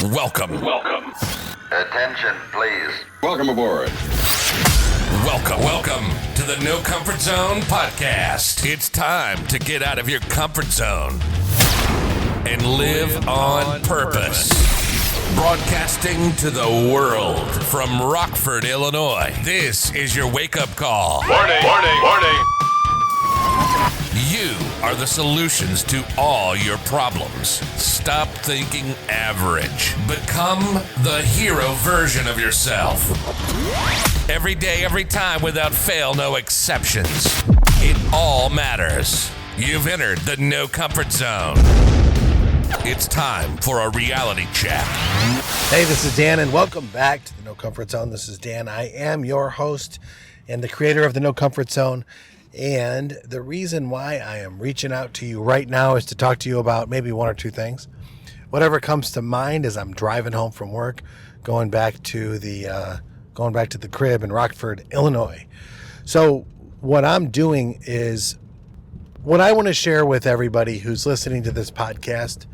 Welcome. Attention, please. Welcome aboard. Welcome to the No Comfort Zone podcast. It's time to get out of your comfort zone and live on purpose. Broadcasting to the world from Rockford, Illinois. This is your wake-up call. Warning. You are the solutions to all your problems. Stop thinking average. Become the hero version of yourself. Every day, every time, without fail, no exceptions. It all matters. You've entered the No Comfort Zone. It's time for a reality check. Hey, this is Dan, and welcome back to the No Comfort Zone. This is Dan. I am your host and the creator of the No Comfort Zone. And the reason why I am reaching out to you right now is to talk to you about maybe one or two things. Whatever comes to mind as I'm driving home from work, going back to the crib in Rockford, Illinois. So what I'm doing is what I want to share with everybody who's listening to this podcast.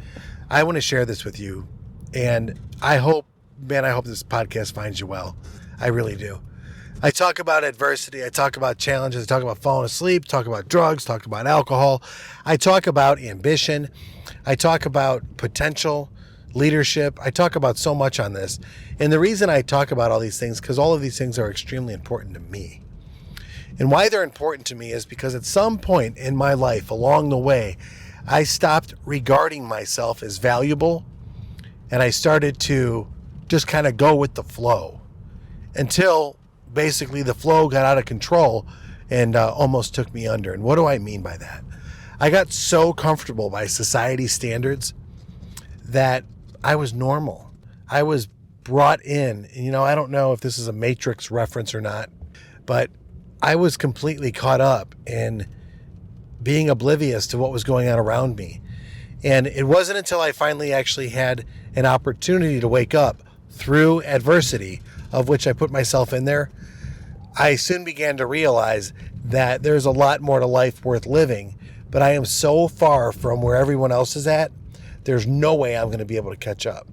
I want to share this with you, and I hope this podcast finds you well. I really do. I talk about adversity. I talk about challenges. I talk about falling asleep, talk about drugs, talk about alcohol. I talk about ambition. I talk about potential, leadership. I talk about so much on this. And the reason I talk about all these things, because all of these things are extremely important to me. And why they're important to me is because at some point in my life along the way, I stopped regarding myself as valuable, and I started to just kind of go with the flow until basically the flow got out of control and almost took me under. And what do I mean by that? I got so comfortable by society standards that I was normal. I was brought in, and I don't know if this is a Matrix reference or not, but I was completely caught up in being oblivious to what was going on around me. And it wasn't until I finally actually had an opportunity to wake up through adversity, of which I put myself in there, I soon began to realize that there's a lot more to life worth living, but I am so far from where everyone else is at, there's no way I'm going to be able to catch up.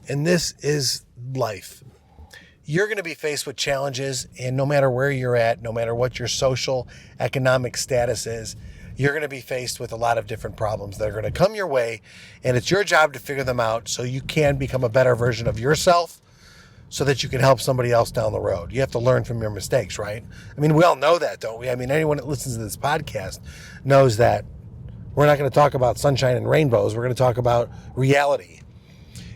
And this is life. You're going to be faced with challenges, and no matter where you're at, no matter what your social, economic status is, you're going to be faced with a lot of different problems that are going to come your way, and it's your job to figure them out so you can become a better version of yourself so that you can help somebody else down the road. You have to learn from your mistakes, right? I mean, we all know that, don't we? I mean, anyone that listens to this podcast knows that we're not going to talk about sunshine and rainbows. We're going to talk about reality.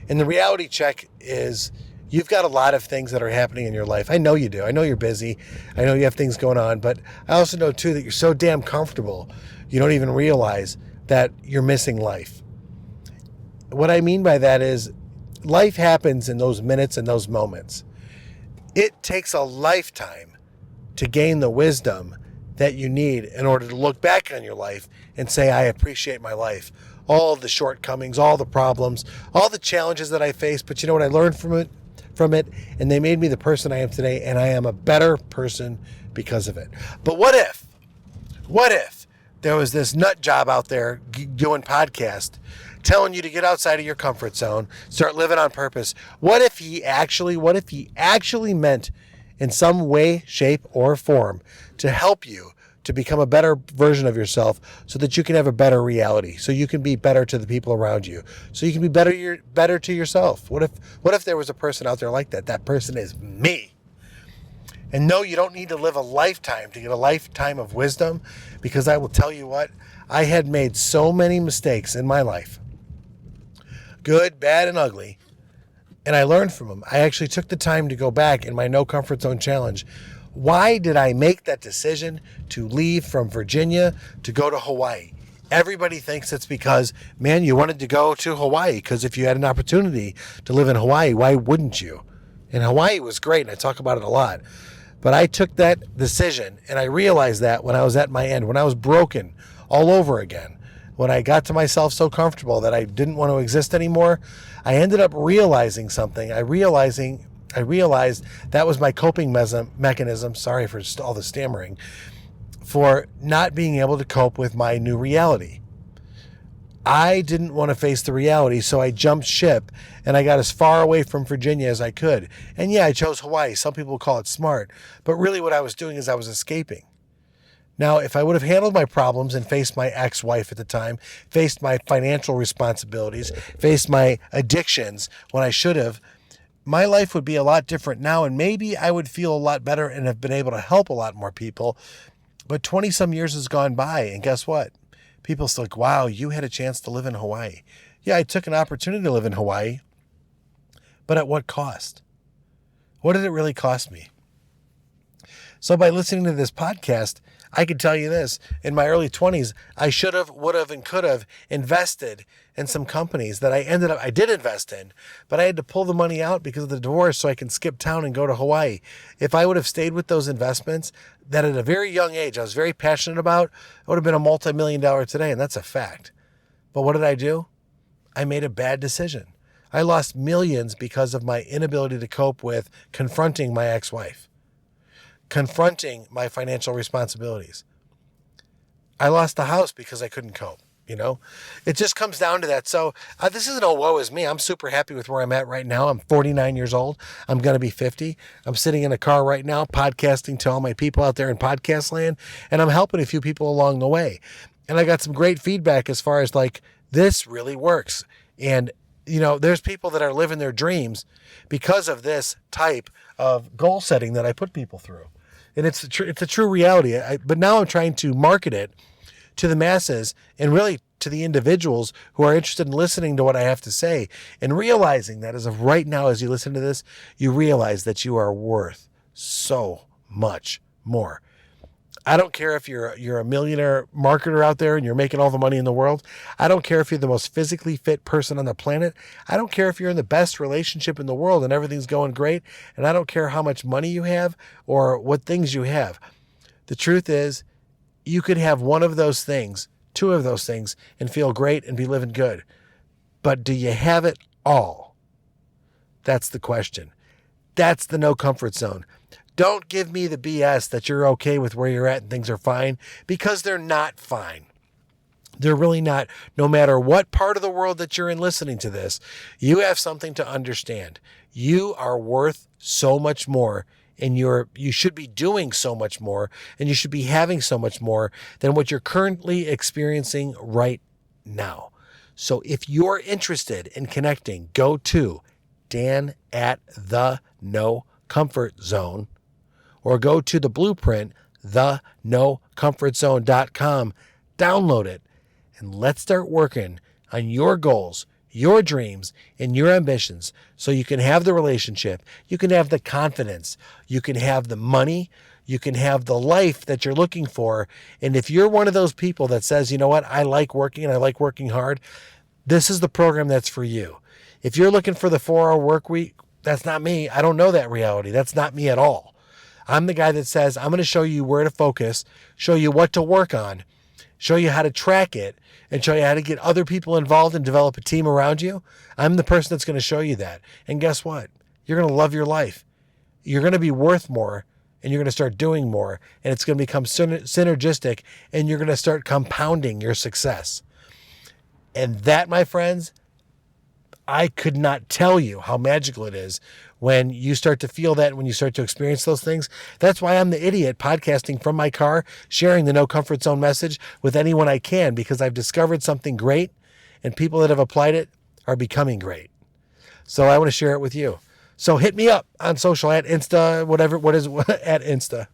And the reality check is you've got a lot of things that are happening in your life. I know you do. I know you're busy. I know you have things going on, but I also know too that you're so damn comfortable, you don't even realize that you're missing life. What I mean by that is life happens in those minutes and those moments. It takes a lifetime to gain the wisdom that you need in order to look back on your life and say, I appreciate my life. All the shortcomings, all the problems, all the challenges that I faced, but you know what I learned from it, and they made me the person I am today, and I am a better person because of it. But what if there was this nut job out there doing podcast telling you to get outside of your comfort zone, start living on purpose? What if he actually meant in some way, shape, or form to help you to become a better version of yourself so that you can have a better reality, so you can be better to the people around you, so you can be better to yourself? What if there was a person out there like that? That person is me. And no, you don't need to live a lifetime to get a lifetime of wisdom, because I will tell you what, I had made so many mistakes in my life, good, bad, and ugly, and I learned from them. I actually took the time to go back in my No Comfort Zone challenge. Why did I make that decision to leave from Virginia to go to Hawaii? Everybody thinks it's because, man, you wanted to go to Hawaii, because if you had an opportunity to live in Hawaii, why wouldn't you? And Hawaii was great, and I talk about it a lot. But I took that decision, and I realized that when I was at my end, when I was broken all over again, when I got to myself so comfortable that I didn't want to exist anymore, I ended up realizing something. I realized that was my coping mechanism, sorry for all the stammering, for not being able to cope with my new reality. I didn't want to face the reality, so I jumped ship and I got as far away from Virginia as I could. And yeah, I chose Hawaii. Some people call it smart, but really what I was doing is I was escaping. Now, if I would have handled my problems and faced my ex-wife at the time, faced my financial responsibilities, faced my addictions when I should have, my life would be a lot different now, and maybe I would feel a lot better and have been able to help a lot more people. But 20 some years has gone by, and guess what? People still like, wow, you had a chance to live in Hawaii. Yeah, I took an opportunity to live in Hawaii, but at what cost? What did it really cost me? So by listening to this podcast, I can tell you this. In my early 20s, I should have, would have, and could have invested in some companies that I did invest in, but I had to pull the money out because of the divorce so I can skip town and go to Hawaii. If I would have stayed with those investments that at a very young age I was very passionate about, I would have been a multi-million-dollar today, and that's a fact. But what did I do? I made a bad decision. I lost millions because of my inability to cope with confronting my ex-wife, confronting my financial responsibilities. I lost the house because I couldn't cope. It just comes down to that. So this isn't a woe is me. I'm super happy with where I'm at right now. I'm 49 years old. I'm going to be 50. I'm sitting in a car right now, podcasting to all my people out there in podcast land, and I'm helping a few people along the way. And I got some great feedback as far as like, this really works. And, there's people that are living their dreams because of this type of goal setting that I put people through. And it's a true reality. But now I'm trying to market it to the masses and really to the individuals who are interested in listening to what I have to say and realizing that as of right now, as you listen to this, you realize that you are worth so much more. I don't care if you're a millionaire marketer out there and you're making all the money in the world. I don't care if you're the most physically fit person on the planet. I don't care if you're in the best relationship in the world and everything's going great. And I don't care how much money you have or what things you have. The truth is, you could have one of those things, two of those things, and feel great and be living good. But do you have it all? That's the question. That's the no comfort zone. Don't give me the BS that you're okay with where you're at and things are fine, because they're not fine. They're really not. No matter what part of the world that you're in listening to this, you have something to understand. You are worth so much more, and you should be doing so much more, and you should be having so much more than what you're currently experiencing right now. So if you're interested in connecting, go to Dan at the No Comfort Zone, or go to the blueprint, thenocomfortzone.com, download it, and let's start working on your goals, your dreams, and your ambitions so you can have the relationship, you can have the confidence, you can have the money, you can have the life that you're looking for. And if you're one of those people that says, you know what, I like working and I like working hard, this is the program that's for you. If you're looking for the 4-hour work week, that's not me. I don't know that reality. That's not me at all. I'm the guy that says, I'm going to show you where to focus, show you what to work on, show you how to track it, and show you how to get other people involved and develop a team around you. I'm the person that's going to show you that. And guess what? You're going to love your life. You're going to be worth more, and you're going to start doing more, and it's going to become synergistic, and you're going to start compounding your success. And that, my friends, I could not tell you how magical it is when you start to feel that, when you start to experience those things. That's why I'm the idiot podcasting from my car, sharing the No Comfort Zone message with anyone I can, because I've discovered something great and people that have applied it are becoming great. So I want to share it with you. So hit me up on social at Insta, at Insta.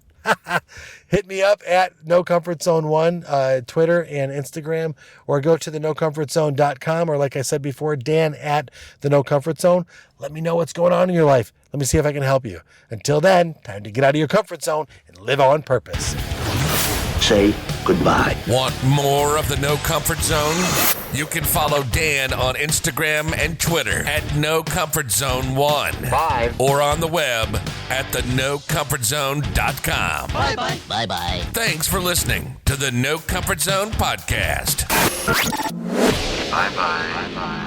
Hit me up at No Comfort Zone 1, Twitter and Instagram, or go to thenocomfortzone.com, or like I said before, Dan at the No Comfort Zone. Let me know what's going on in your life. Let me see if I can help you. Until then, time to get out of your comfort zone and live on purpose. Say goodbye. Want more of the No Comfort Zone? You can follow Dan on Instagram and Twitter at No Comfort Zone 1. Bye. Or on the web at thenocomfortzone.com. Bye-bye. Bye-bye. Thanks for listening to the No Comfort Zone podcast. Bye-bye. Bye-bye.